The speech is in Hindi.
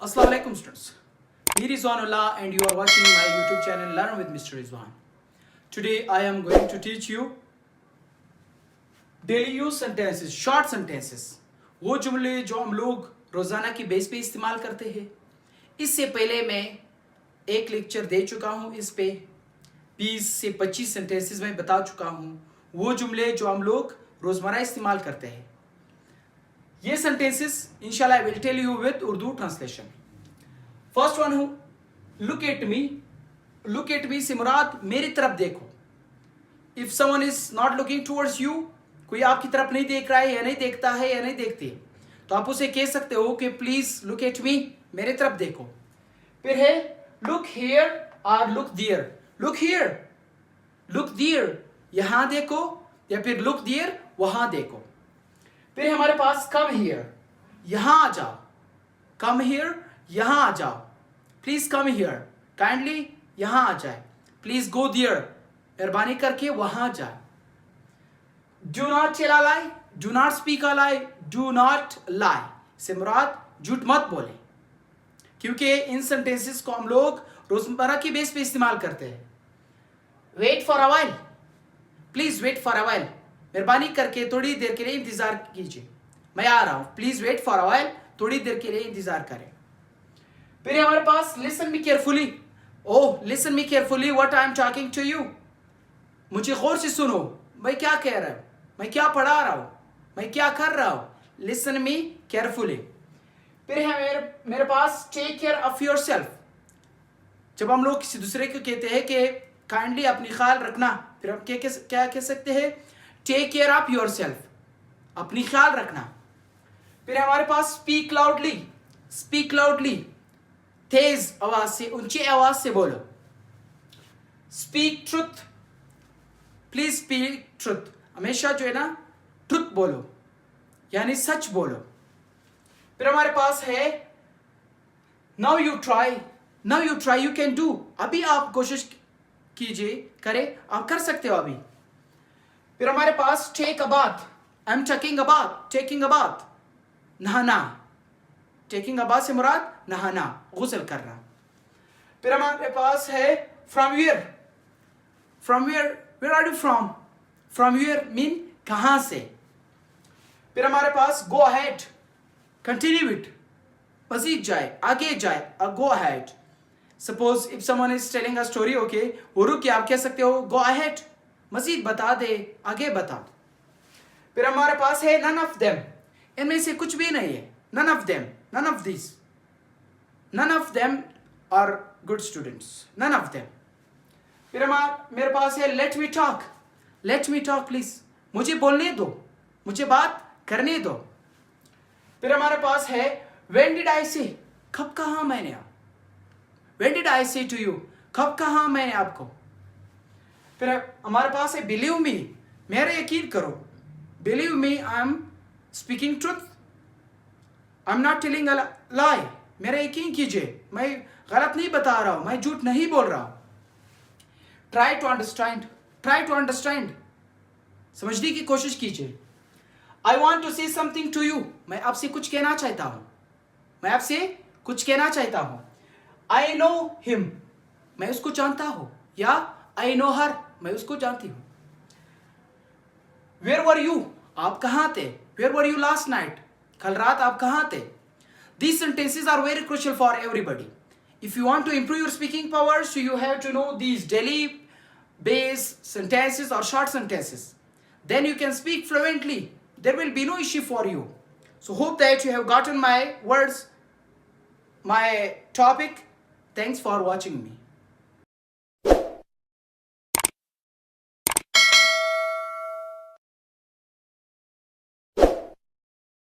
Assalamu alaikum students. Me Rizwanullah and you are watching my YouTube channel Learn with Mr. Rizwan. Today I am going to teach you daily use sentences, short sentences. वो जुमले जो हम लोग रोजाना की बेस पे इस्तेमाल करते हैं. इससे पहले मैं एक लेक्चर दे चुका हूँ इस पे 20 से 25 सेंटेंसेस में बता चुका हूँ वो जुमले जो हम लोग रोजमर्रा इस्तेमाल करते हैं. ये सेंटेंसेस इंशाल्लाह I will tell you with Urdu translation. First one हूँ look at me. Look at me से मुराद मेरी तरफ देखो. If someone is not looking towards you, कोई आपकी तरफ नहीं देख रहा है या नहीं देखता है या नहीं देखती है, तो आप उसे कह सकते हो कि प्लीज लुक एट मी, मेरे तरफ देखो. फिर है लुक हियर और look there. Look here, look there, यहां देखो, या फिर लुक दियर, वहां देखो. फिर हमारे पास कम हियर, यहां आ जाओ. कम हियर, यहां आ जाओ. प्लीज कम हियर, काइंडली यहां आ जाए. प्लीज गो दियर, मेहरबानी करके वहां जाए. Do not tell a lie, do not speak a lie, do not lie से मुराद झूठ मत बोले, क्योंकि इन सेंटेंसेस को हम लोग रोजमर्रा की बेस पे इस्तेमाल करते हैं. Wait for a while, please wait for a while, मेहरबानी करके थोड़ी देर के लिए इंतजार कीजिए, मैं आ रहा हूं. Please wait for a while, थोड़ी देर के लिए इंतजार करें. फिर हमारे पास listen me carefully. Oh listen me carefully what I am talking to you, मुझे गौर से सुनो, मैं क्या कह रहा हूं, मैं क्या पढ़ा रहा हूं, मैं क्या कर रहा हूं. Listen me carefully. फिर है मेरे पास take care of yourself. जब हम लोग किसी दूसरे को कहते हैं कि काइंडली अपनी ख्याल रखना, फिर हम क्या कह सकते हैं, take care of yourself, अपनी ख्याल रखना. फिर हमारे पास स्पीक लाउडली. स्पीक लाउडली, तेज आवाज से, ऊंची आवाज से बोलो. Speak truth, please speak truth, हमेशा जो है ना ट्रुथ बोलो, यानी सच बोलो. फिर हमारे पास है now you try. Now you try, you can do, अभी आप कोशिश कीजिए, करें, आप कर सकते हो अभी. फिर हमारे पास take a bath. I am taking a bath, taking a bath, नहाना. टेकिंग अ बाथ से मुराद नहाना, गुस्ल करना. फिर हमारे पास है from where. From where, where are you from. From where mean कहां से. फिर हमारे पास गो अहेड, कंटिन्यू इट, मजीद जाए, आगे जाए, go ahead. Suppose if someone is telling a story, okay, वो रुक के आप कह सकते हो गो अहेड, मजीद बता दे, आगे बता दो. फिर हमारे पास है नन ऑफ देम, इनमें से कुछ भी नहीं है. None of them, none of this, none of them are good students, none of them. फिर मेरे पास है let me talk. Let me talk please, मुझे बोलने दो, मुझे बात करने दो. फिर हमारे पास है व्हेन डिड आई से, कब कहा मैंने. आप व्हेन डिड आई से टू यू, कब कहा मैंने आपको. फिर हमारे पास है बिलीव मी, मेरे यकीन करो. Believe me, I am speaking truth, I am not telling a lie, मेरा यकीन कीजिए, मैं गलत नहीं बता रहा हूं, मैं झूठ नहीं बोल रहा हूं. Try to understand. Try to understand, समझने की कोशिश कीजिए. I want to say something to you, मैं आपसे कुछ कहना चाहता हूं, मैं आपसे कुछ कहना चाहता हूं. आई नो हिम, मैं उसको जानता हूं, या आई नो हर, मैं उसको जानती हूं. वेयर वर यू, आप कहां थे. Where were you last night, कल रात आप कहां थे. These sentences are very crucial for everybody. If you want to improve your speaking powers, so you have to know these daily base sentences or short sentences. Then you can speak fluently. There will be no issue for you. So hope that you have gotten my words, my topic. Thanks for watching me.